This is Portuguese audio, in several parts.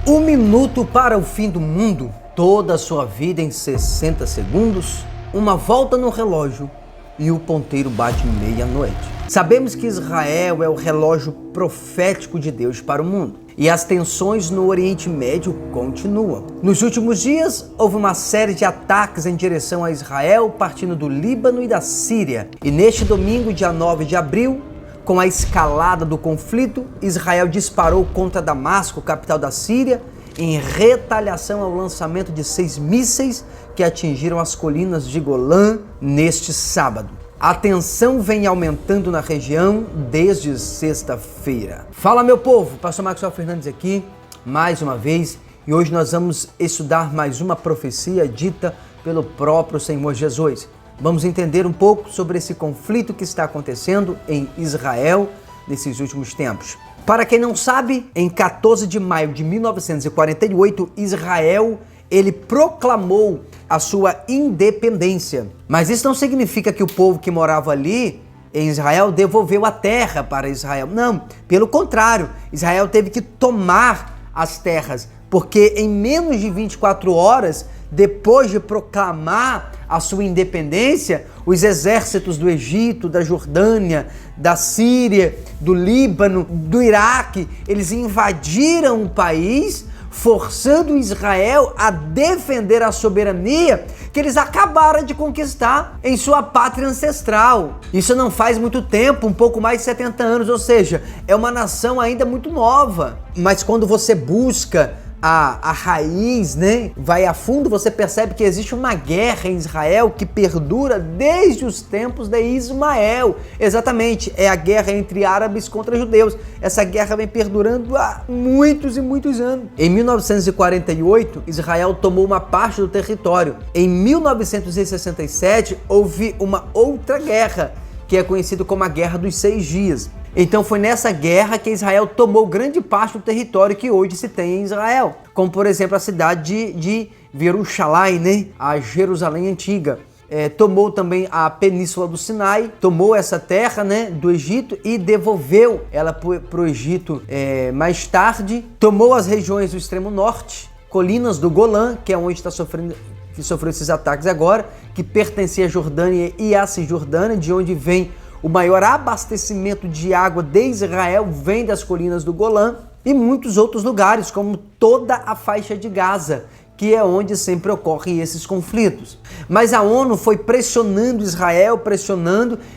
Um minuto para o fim do mundo, toda a sua vida em 60 segundos, uma volta no relógio e o ponteiro bate meia-noite. Sabemos que Israel é o relógio profético de Deus para o mundo e as tensões no Oriente Médio continuam. Nos últimos dias, houve uma série de ataques em direção a Israel, partindo do Líbano e da Síria. E neste domingo, dia 9 de abril, com a escalada do conflito, Israel disparou contra Damasco, capital da Síria, em retaliação ao lançamento de 6 mísseis que atingiram as colinas de Golã neste sábado. A tensão vem aumentando na região desde sexta-feira. Fala, meu povo, pastor Maxwell Fernandes aqui, mais uma vez, e hoje nós vamos estudar mais uma profecia dita pelo próprio Senhor Jesus. Vamos entender um pouco sobre esse conflito que está acontecendo em Israel nesses últimos tempos. Para quem não sabe, em 14 de maio de 1948, Israel ele proclamou a sua independência. Mas isso não significa que o povo que morava ali em Israel devolveu a terra para Israel. Não, pelo contrário, Israel teve que tomar as terras, porque em menos de 24 horas, depois de proclamar a sua independência, os exércitos do Egito, da Jordânia, da Síria, do Líbano, do Iraque, eles invadiram o país, forçando Israel a defender a soberania que eles acabaram de conquistar em sua pátria ancestral. Isso não faz muito tempo, um pouco mais de 70 anos, ou seja, é uma nação ainda muito nova. Mas quando você busca a raiz, vai a fundo, você percebe que existe uma guerra em Israel que perdura desde os tempos de Ismael. Exatamente, é a guerra entre árabes contra judeus. Essa guerra vem perdurando há muitos e muitos anos. Em 1948, Israel tomou uma parte do território. Em 1967, houve uma outra guerra, que é conhecida como a Guerra dos 6 Dias. Então foi nessa guerra que Israel tomou grande parte do território que hoje se tem em Israel, como por exemplo a cidade de Jerusalém, a Jerusalém antiga. Tomou também a península do Sinai, tomou essa terra do Egito e devolveu ela para o Egito mais tarde. Tomou as regiões do extremo norte, colinas do Golã, que é onde está que sofreu esses ataques agora, que pertencia à Jordânia e à Cisjordânia, de onde vem o maior abastecimento de água de Israel, vem das colinas do Golã, e muitos outros lugares, como toda a faixa de Gaza, que é onde sempre ocorrem esses conflitos. Mas a ONU foi pressionando Israel,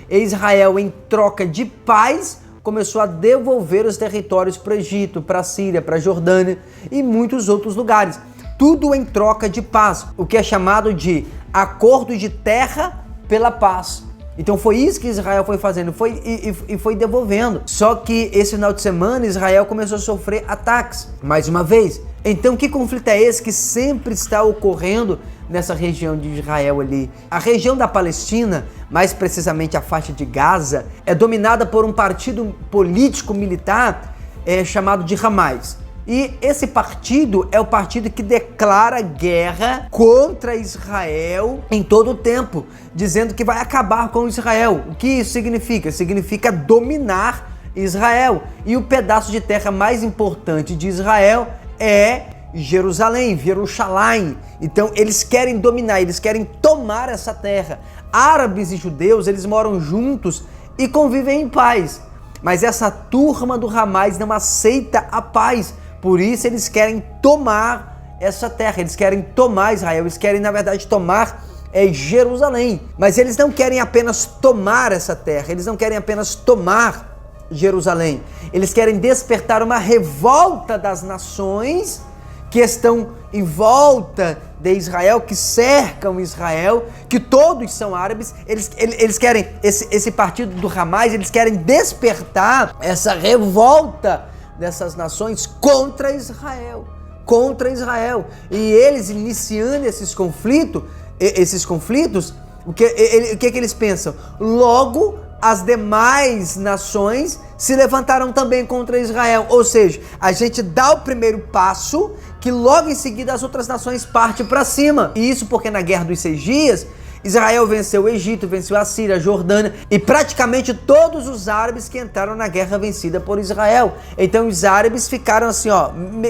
e Israel, em troca de paz, começou a devolver os territórios para o Egito, para a Síria, para a Jordânia e muitos outros lugares. Tudo em troca de paz, o que é chamado de acordo de terra pela paz. Então foi isso que Israel foi fazendo, foi devolvendo. Só que esse final de semana Israel começou a sofrer ataques, mais uma vez. Então que conflito é esse que sempre está ocorrendo nessa região de Israel ali? A região da Palestina, mais precisamente a faixa de Gaza, é dominada por um partido político-militar chamado de Hamas. E esse partido é o partido que declara guerra contra Israel em todo o tempo, dizendo que vai acabar com Israel. O que isso significa? Significa dominar Israel. E o pedaço de terra mais importante de Israel é Jerusalém. Então eles querem dominar, eles querem tomar essa terra. Árabes e judeus, eles moram juntos e convivem em paz. Mas essa turma do Hamas não aceita a paz. Por isso eles querem tomar essa terra, eles querem tomar Israel, eles querem na verdade tomar Jerusalém. Mas eles não querem apenas tomar essa terra, eles não querem apenas tomar Jerusalém. Eles querem despertar uma revolta das nações que estão em volta de Israel, que cercam Israel, que todos são árabes. Eles querem, esse partido do Hamas, eles querem despertar essa revolta dessas nações contra Israel. E eles iniciando esses conflitos, o que eles pensam? Logo, as demais nações se levantarão também contra Israel. Ou seja, a gente dá o primeiro passo, que logo em seguida as outras nações partem para cima. E isso porque na Guerra dos 6 Dias, Israel venceu o Egito, venceu a Síria, a Jordânia e praticamente todos os árabes que entraram na guerra vencida por Israel. Então os árabes ficaram assim,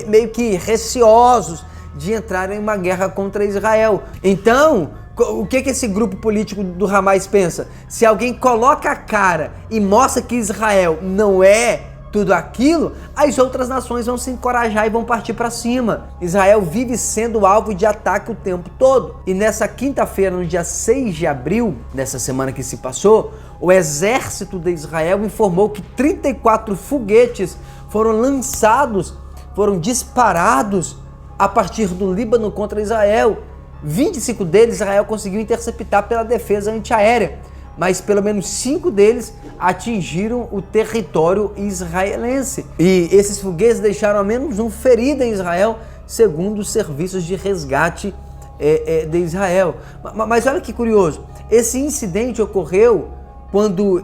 meio que receosos de entrar em uma guerra contra Israel. Então, o que esse grupo político do Hamas pensa? Se alguém coloca a cara e mostra que Israel não é tudo aquilo, as outras nações vão se encorajar e vão partir para cima. Israel vive sendo alvo de ataque o tempo todo. E nessa quinta-feira, no dia 6 de abril, nessa semana que se passou, o exército de Israel informou que 34 foguetes foram lançados, foram disparados a partir do Líbano contra Israel. 25 deles Israel conseguiu interceptar pela defesa antiaérea, mas pelo menos 5 deles atingiram o território israelense. E esses foguetes deixaram ao menos um ferido em Israel, segundo os serviços de resgate de Israel. Mas olha que curioso, esse incidente ocorreu quando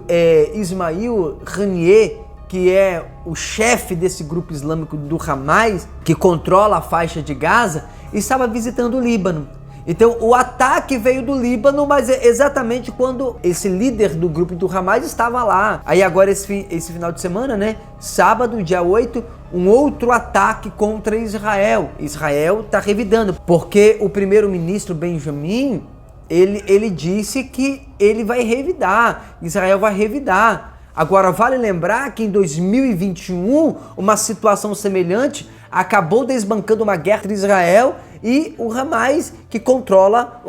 Ismail Haniyeh, que é o chefe desse grupo islâmico do Hamas, que controla a faixa de Gaza, estava visitando o Líbano. Então o ataque veio do Líbano, mas é exatamente quando esse líder do grupo do Hamas estava lá. Aí agora esse final de semana, né, sábado, dia 8, um outro ataque contra Israel. Israel está revidando, porque o primeiro-ministro Benjamin, ele disse que ele vai revidar, Israel vai revidar. Agora vale lembrar que em 2021, uma situação semelhante acabou desbancando uma guerra entre Israel e o Hamas, que controla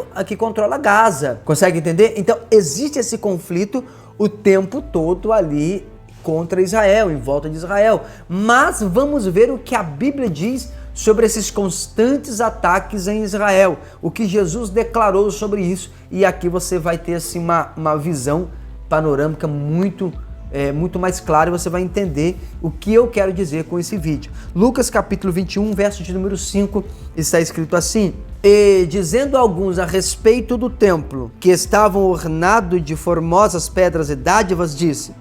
Gaza. Consegue entender? Então existe esse conflito o tempo todo ali contra Israel, em volta de Israel. Mas vamos ver o que a Bíblia diz sobre esses constantes ataques em Israel, o que Jesus declarou sobre isso. E aqui você vai ter assim, uma visão panorâmica muito mais clara, e você vai entender o que eu quero dizer com esse vídeo. Lucas capítulo 21, verso de número 5, está escrito assim: E dizendo alguns a respeito do templo, que estavam ornados de formosas pedras e dádivas, disse: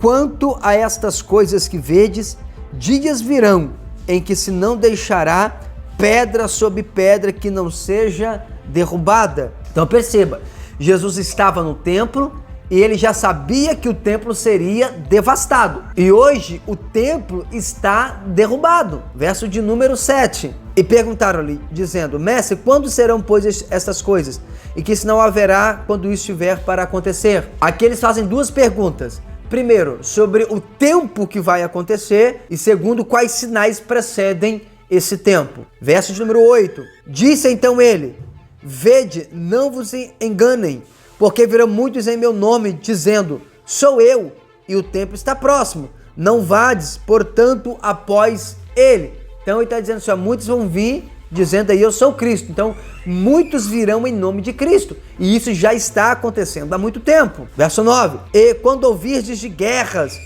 Quanto a estas coisas que vedes, dias virão em que se não deixará pedra sobre pedra que não seja derrubada. Então perceba, Jesus estava no templo e ele já sabia que o templo seria devastado. E hoje o templo está derrubado. Verso de número 7. E perguntaram-lhe, dizendo: Mestre, quando serão, pois, estas coisas? E que se não haverá quando isso estiver para acontecer? Aqui eles fazem duas perguntas. Primeiro, sobre o tempo que vai acontecer. E segundo, quais sinais precedem esse tempo. Verso de número 8. Disse então ele: Vede, não vos enganem, porque virão muitos em meu nome, dizendo: Sou eu, e o tempo está próximo. Não vades, portanto, após ele. Então ele está dizendo assim, muitos vão vir dizendo aí: eu sou Cristo. Então muitos virão em nome de Cristo. E isso já está acontecendo há muito tempo. Verso 9. E quando ouvirdes de guerras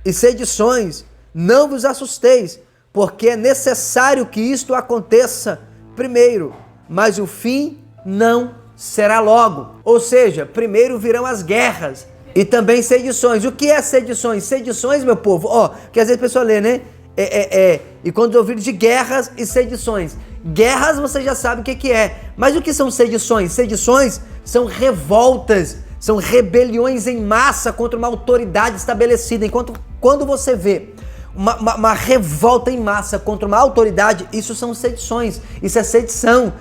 e sedições, não vos assusteis, porque é necessário que isto aconteça primeiro, mas o fim não será logo. Ou seja, primeiro virão as guerras e também sedições. O que é sedições? Sedições, meu povo, que às vezes a pessoa lê, né? E quando ouvir de guerras e sedições. Guerras você já sabe o que é. Mas o que são sedições? Sedições são revoltas, são rebeliões em massa contra uma autoridade estabelecida. Enquanto quando você vê uma revolta em massa contra uma autoridade, isso são sedições, isso é sedição,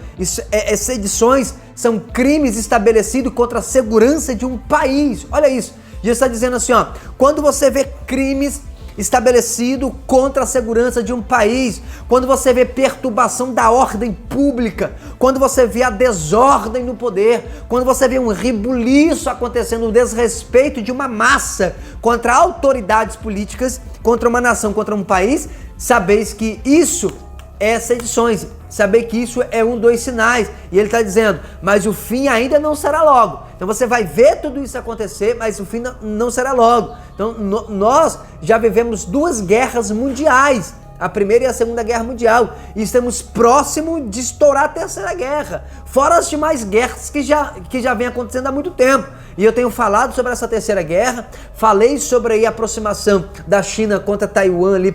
sedições são crimes estabelecidos contra a segurança de um país. Olha isso, Jesus está dizendo assim, quando você vê crimes estabelecido contra a segurança de um país, quando você vê perturbação da ordem pública, quando você vê a desordem no poder, quando você vê um rebuliço acontecendo, um desrespeito de uma massa contra autoridades políticas, contra uma nação, contra um país, sabeis que isso é sedições, saber que isso é dos sinais. E ele está dizendo, mas o fim ainda não será logo. Então você vai ver tudo isso acontecer, mas o fim não será logo. Então nós já vivemos 2 guerras mundiais, a Primeira e a Segunda Guerra Mundial, e estamos próximos de estourar a Terceira Guerra, fora as demais guerras que já vem acontecendo há muito tempo. E eu tenho falado sobre essa Terceira Guerra, falei sobre aí a aproximação da China contra Taiwan ali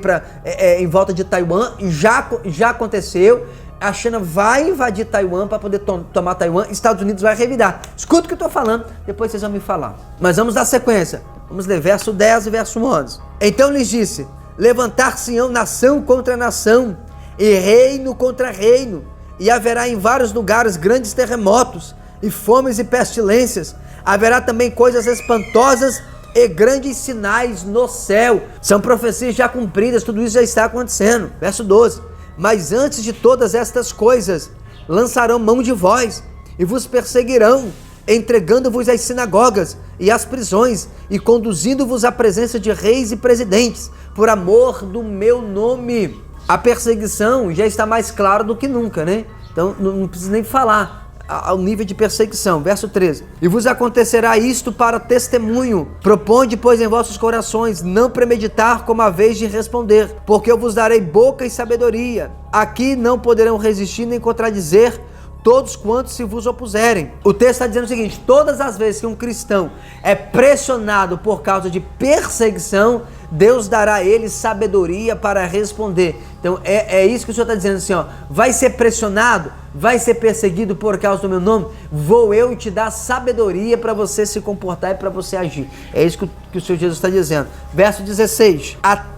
em volta de Taiwan, e já aconteceu. A China vai invadir Taiwan para poder tomar Taiwan. Estados Unidos vai revidar. Escuta o que eu estou falando, depois vocês vão me falar. Mas vamos dar sequência. Vamos ler verso 10 e verso 11. Então lhes disse: levantar-se-ão nação contra nação, e reino contra reino, e haverá em vários lugares grandes terremotos, e fomes e pestilências. Haverá também coisas espantosas e grandes sinais no céu. São profecias já cumpridas, tudo isso já está acontecendo. Verso 12. Mas antes de todas estas coisas, lançarão mão de vós, e vos perseguirão, entregando-vos às sinagogas e às prisões, e conduzindo-vos à presença de reis e presidentes, por amor do meu nome. A perseguição já está mais clara do que nunca, né? Então não precisa nem falar ao nível de perseguição. Verso 13. E vos acontecerá isto para testemunho. Proponde, pois, em vossos corações não premeditar como a vez de responder, porque eu vos darei boca e sabedoria. Aqui não poderão resistir nem contradizer todos quantos se vos opuserem. O texto está dizendo o seguinte: todas as vezes que um cristão é pressionado por causa de perseguição, Deus dará a ele sabedoria para responder. Então é isso que o Senhor está dizendo assim, ó: vai ser pressionado, vai ser perseguido por causa do meu nome, vou eu te dar sabedoria para você se comportar e para você agir. É isso que o Senhor Jesus está dizendo. Verso 16.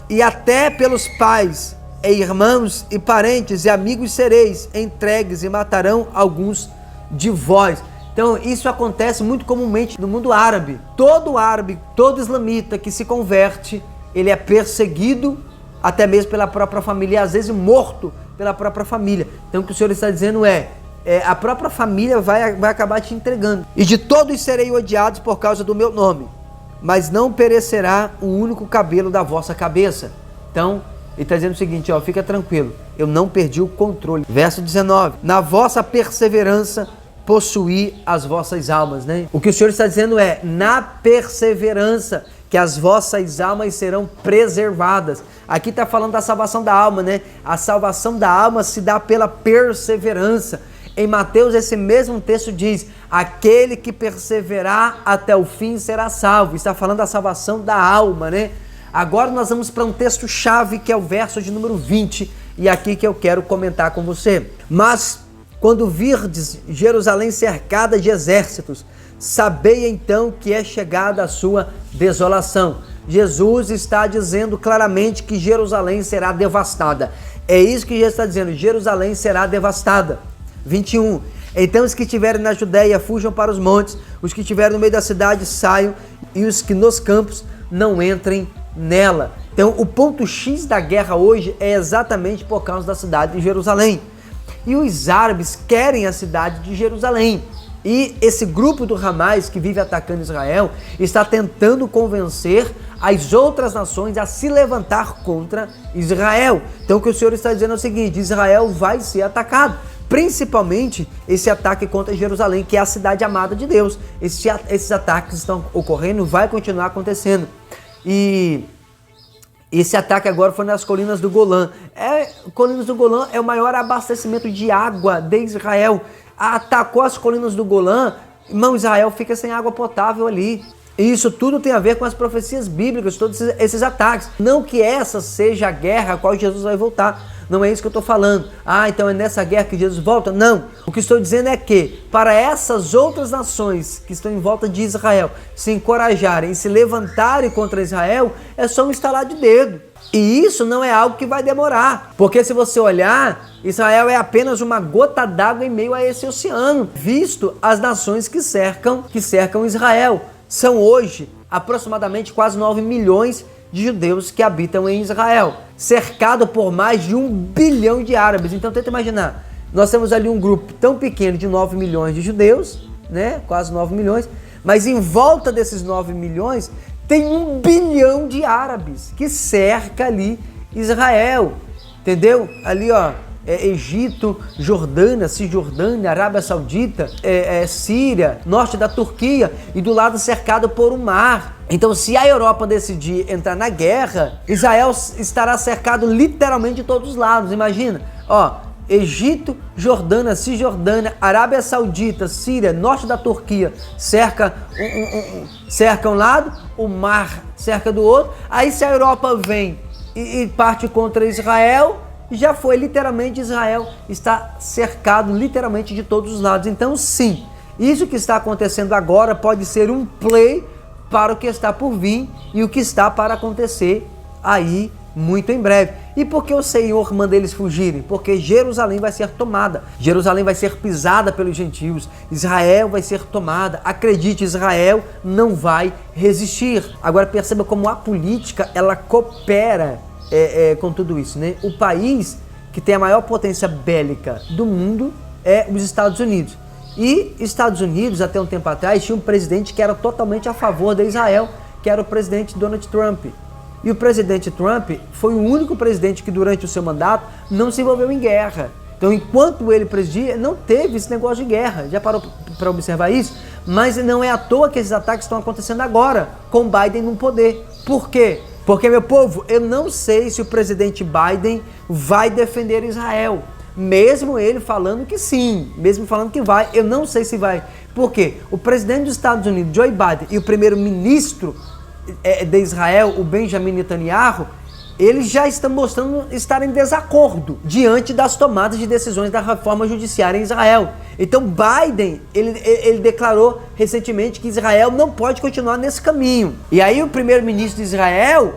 E até pelos pais, e irmãos e parentes e amigos sereis entregues, e matarão alguns de vós. Então isso acontece muito comumente no mundo árabe. Todo árabe, todo islamita que se converte, ele é perseguido até mesmo pela própria família, e às vezes morto pela própria família. Então o que o Senhor está dizendo a própria família vai acabar te entregando. E de todos serei odiados por causa do meu nome, mas não perecerá um único cabelo da vossa cabeça. Então ele está dizendo o seguinte, ó: fica tranquilo, eu não perdi o controle. Verso 19. Na vossa perseverança possuir as vossas almas, né? O que o Senhor está dizendo na perseverança que as vossas almas serão preservadas. Aqui está falando da salvação da alma, né? A salvação da alma se dá pela perseverança. Em Mateus, esse mesmo texto diz: aquele que perseverar até o fim será salvo. Está falando da salvação da alma, né? Agora nós vamos para um texto-chave, que é o verso de número 20, e aqui que eu quero comentar com você. Mas quando virdes Jerusalém cercada de exércitos, sabei então que é chegada a sua desolação. Jesus está dizendo claramente que Jerusalém será devastada. É isso que Jesus está dizendo: Jerusalém será devastada. 21. Então os que estiverem na Judéia fujam para os montes, os que estiverem no meio da cidade saiam, e os que nos campos não entrem nela. Então o ponto X da guerra hoje é exatamente por causa da cidade de Jerusalém. E os árabes querem a cidade de Jerusalém. E esse grupo do Hamas que vive atacando Israel está tentando convencer as outras nações a se levantar contra Israel. Então o que o Senhor está dizendo é o seguinte: Israel vai ser atacado. Principalmente esse ataque contra Jerusalém, que é a cidade amada de Deus. Esses ataques estão ocorrendo, vai continuar acontecendo. E esse ataque agora foi nas colinas do Golã. Colinas do Golã é o maior abastecimento de água de Israel. Atacou as colinas do Golã, irmão, Israel fica sem água potável ali. E isso tudo tem a ver com as profecias bíblicas, todos esses ataques. Não que essa seja a guerra a qual Jesus vai voltar. Não é isso que eu estou falando. Então é nessa guerra que Jesus volta? Não. O que estou dizendo é que para essas outras nações que estão em volta de Israel se encorajarem e se levantarem contra Israel, é só um estalar de dedo. E isso não é algo que vai demorar. Porque se você olhar, Israel é apenas uma gota d'água em meio a esse oceano, visto as nações que cercam Israel. São hoje aproximadamente quase 9 milhões de judeus que habitam em Israel, cercado por mais de 1 bilhão de árabes. Então tenta imaginar, nós temos ali um grupo tão pequeno de 9 milhões de judeus, né? Quase 9 milhões, mas em volta desses 9 milhões tem 1 bilhão de árabes que cerca ali Israel, entendeu? Ali ó, Egito, Jordânia, Cisjordânia, Arábia Saudita, Síria, norte da Turquia, e do lado cercado por um mar. Então, se a Europa decidir entrar na guerra, Israel estará cercado literalmente de todos os lados. Imagina, ó, Egito, Jordânia, Cisjordânia, Arábia Saudita, Síria, norte da Turquia, cerca um lado, o mar cerca do outro. Aí se a Europa vem e parte contra Israel, já foi literalmente. Israel está cercado literalmente de todos os lados. Então sim, isso que está acontecendo agora pode ser um play para o que está por vir e o que está para acontecer aí muito em breve. E por que o Senhor manda eles fugirem? Porque Jerusalém vai ser tomada. Jerusalém vai ser pisada pelos gentios. Israel vai ser tomada. Acredite, Israel não vai resistir. Agora perceba como a política, ela coopera com tudo isso, né? O país que tem a maior potência bélica do mundo é os Estados Unidos. E Estados Unidos, até um tempo atrás, tinha um presidente que era totalmente a favor de Israel, que era o presidente Donald Trump. E o presidente Trump foi o único presidente que durante o seu mandato não se envolveu em guerra. Então, enquanto ele presidia, não teve esse negócio de guerra. Já parou para observar isso? Mas não é à toa que esses ataques estão acontecendo agora, com Biden no poder. Por quê? Porque, meu povo, eu não sei se o presidente Biden vai defender Israel. Mesmo ele falando que sim, mesmo falando que vai, eu não sei se vai. Por quê? O presidente dos Estados Unidos, Joe Biden, e o primeiro-ministro de Israel, o Benjamin Netanyahu, eles já estão mostrando estar em desacordo diante das tomadas de decisões da reforma judiciária em Israel. Então Biden, ele declarou recentemente que Israel não pode continuar nesse caminho. E aí o primeiro-ministro de Israel,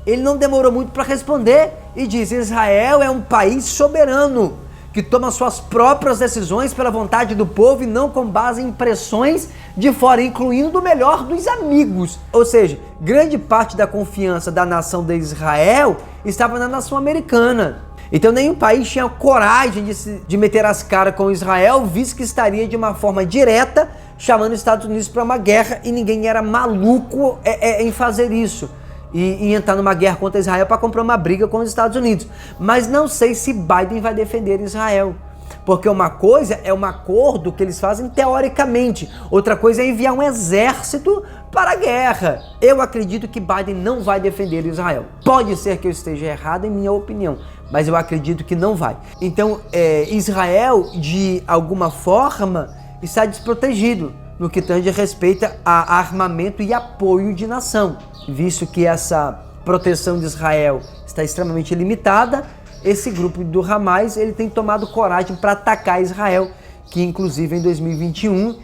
ele não demorou muito para responder e diz: Israel é um país soberano, que toma suas próprias decisões pela vontade do povo e não com base em pressões de fora, incluindo do melhor dos amigos. Ou seja, grande parte da confiança da nação de Israel estava na nação americana. Então nenhum país tinha coragem de meter as caras com Israel, visto que estaria de uma forma direta chamando os Estados Unidos para uma guerra, e ninguém era maluco em fazer isso. E entrar numa guerra contra Israel para comprar uma briga com os Estados Unidos. Mas não sei se Biden vai defender Israel. Porque uma coisa é um acordo que eles fazem teoricamente. Outra coisa é enviar um exército para a guerra. Eu acredito que Biden não vai defender Israel. Pode ser que eu esteja errado em minha opinião, mas eu acredito que não vai. Então, Israel, de alguma forma, está desprotegido no que tange respeito a armamento e apoio de nação. Visto que essa proteção de Israel está extremamente limitada, esse grupo do Hamas, ele tem tomado coragem para atacar Israel, que inclusive em 2021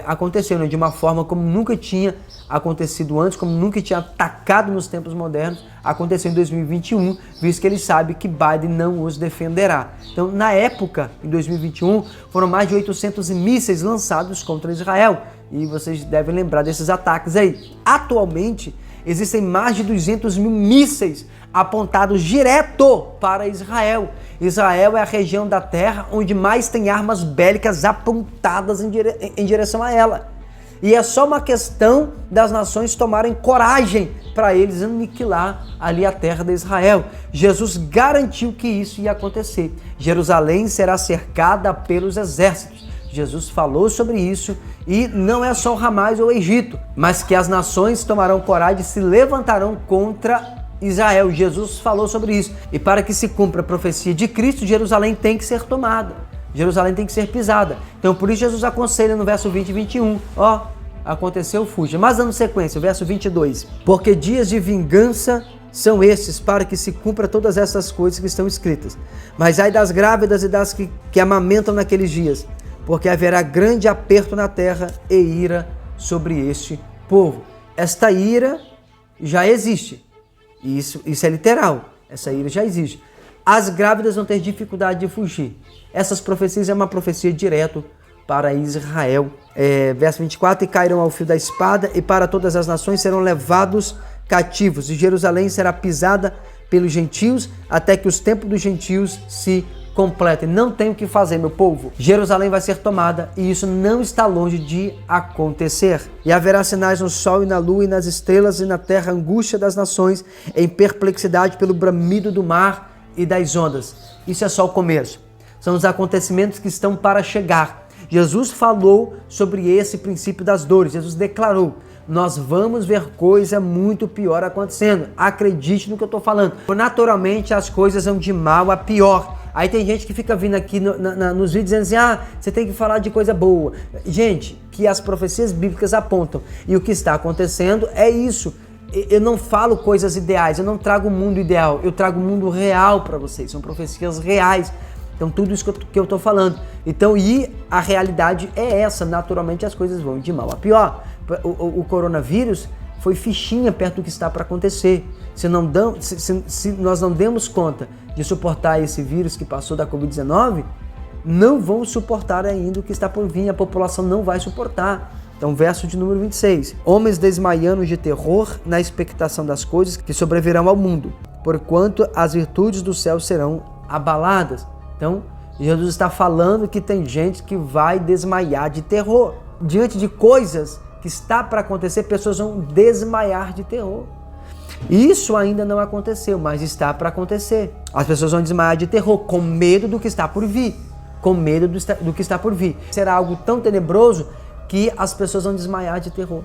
aconteceu, né, de uma forma como nunca tinha acontecido antes, como nunca tinha atacado nos tempos modernos. Aconteceu em 2021, visto que ele sabe que Biden não os defenderá. Então, na época, em 2021, foram mais de 800 mísseis lançados contra Israel. E vocês devem lembrar desses ataques aí. Atualmente, existem mais de 200 mil mísseis apontados direto para Israel. Israel é a região da terra onde mais tem armas bélicas apontadas em direção a ela. E é só uma questão das nações tomarem coragem para eles aniquilar ali a terra de Israel. Jesus garantiu que isso ia acontecer. Jerusalém será cercada pelos exércitos. Jesus falou sobre isso, e não é só o Hamas ou o Egito, mas que as nações tomarão coragem e se levantarão contra Israel. Jesus falou sobre isso. E para que se cumpra a profecia de Cristo, Jerusalém tem que ser tomada. Jerusalém tem que ser pisada. Então por isso Jesus aconselha no verso 20 e 21, aconteceu, fuja. Mas dando sequência, o verso 22. Porque dias de vingança são esses, para que se cumpra todas essas coisas que estão escritas. Mas ai das grávidas e das que amamentam naqueles dias, porque haverá grande aperto na terra e ira sobre este povo. Esta ira já existe. Isso é literal. Essa ira já existe. As grávidas vão ter dificuldade de fugir. Essas profecias é uma profecia direto para Israel. Verso 24, e cairão ao fio da espada, e para todas as nações serão levados cativos, e Jerusalém será pisada pelos gentios, até que os tempos dos gentios se completem. Não tem o que fazer, meu povo. Jerusalém vai ser tomada, e isso não está longe de acontecer. E haverá sinais no sol e na lua e nas estrelas, e na terra angústia das nações, em perplexidade pelo bramido do mar e das ondas. Isso é só o começo. São os acontecimentos que estão para chegar. Jesus falou sobre esse princípio das dores. Jesus declarou: nós vamos ver coisa muito pior acontecendo. Acredite no que eu estou falando. Naturalmente, as coisas vão de mal a pior. Aí tem gente que fica vindo aqui nos vídeos dizendo assim: você tem que falar de coisa boa. Gente, que as profecias bíblicas apontam. E o que está acontecendo é isso. Eu não falo coisas ideais, eu não trago o mundo ideal, eu trago o mundo real para vocês, são profecias reais. Então tudo isso que eu estou falando. Então, e a realidade é essa, naturalmente as coisas vão de mal a pior. O coronavírus foi fichinha perto do que está para acontecer. Se nós não demos conta de suportar esse vírus que passou da Covid-19, não vão suportar ainda o que está por vir, a população não vai suportar. Então, verso de número 26. Homens desmaiando de terror na expectação das coisas que sobrevirão ao mundo, porquanto as virtudes do céu serão abaladas. Então, Jesus está falando que tem gente que vai desmaiar de terror. Diante de coisas que está para acontecer, pessoas vão desmaiar de terror. Isso ainda não aconteceu, mas está para acontecer. As pessoas vão desmaiar de terror, com medo do que está por vir. Com medo do que está por vir. Será algo tão tenebroso que as pessoas vão desmaiar de terror.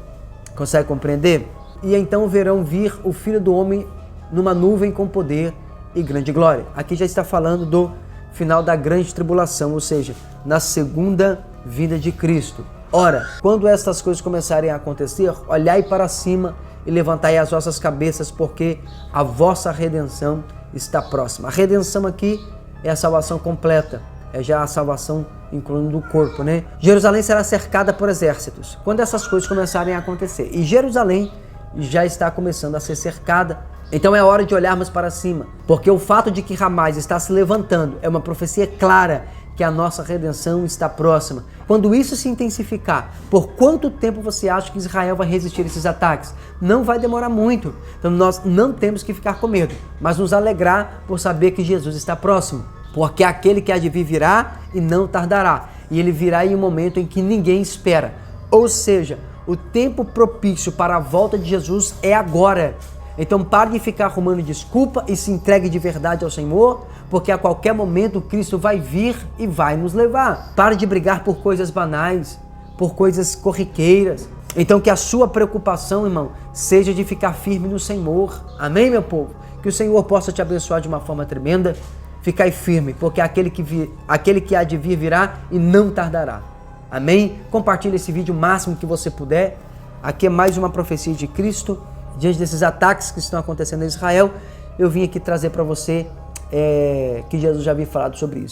Consegue compreender? E então verão vir o Filho do Homem numa nuvem com poder e grande glória. Aqui já está falando do final da grande tribulação, ou seja, na segunda vinda de Cristo. Ora, quando estas coisas começarem a acontecer, olhai para cima e levantai as vossas cabeças, porque a vossa redenção está próxima. A redenção aqui é a salvação completa, é já a salvação incluindo o corpo, né? Jerusalém será cercada por exércitos. Quando essas coisas começarem a acontecer, e Jerusalém já está começando a ser cercada, então é hora de olharmos para cima, porque o fato de que Hamás está se levantando é uma profecia clara que a nossa redenção está próxima. Quando isso se intensificar, por quanto tempo você acha que Israel vai resistir a esses ataques? Não vai demorar muito. Então nós não temos que ficar com medo, mas nos alegrar por saber que Jesus está próximo, porque aquele que há de vir virá e não tardará, e ele virá em um momento em que ninguém espera. Ou seja, o tempo propício para a volta de Jesus é agora. Então pare de ficar arrumando desculpa e se entregue de verdade ao Senhor, porque a qualquer momento Cristo vai vir e vai nos levar. Pare de brigar por coisas banais, por coisas corriqueiras. Então que a sua preocupação, irmão, seja de ficar firme no Senhor. Amém, meu povo? Que o Senhor possa te abençoar de uma forma tremenda. Ficai firme, porque aquele que há de vir virá e não tardará. Amém? Compartilhe esse vídeo o máximo que você puder. Aqui é mais uma profecia de Cristo. Diante desses ataques que estão acontecendo em Israel, eu vim aqui trazer para você que Jesus já havia falado sobre isso.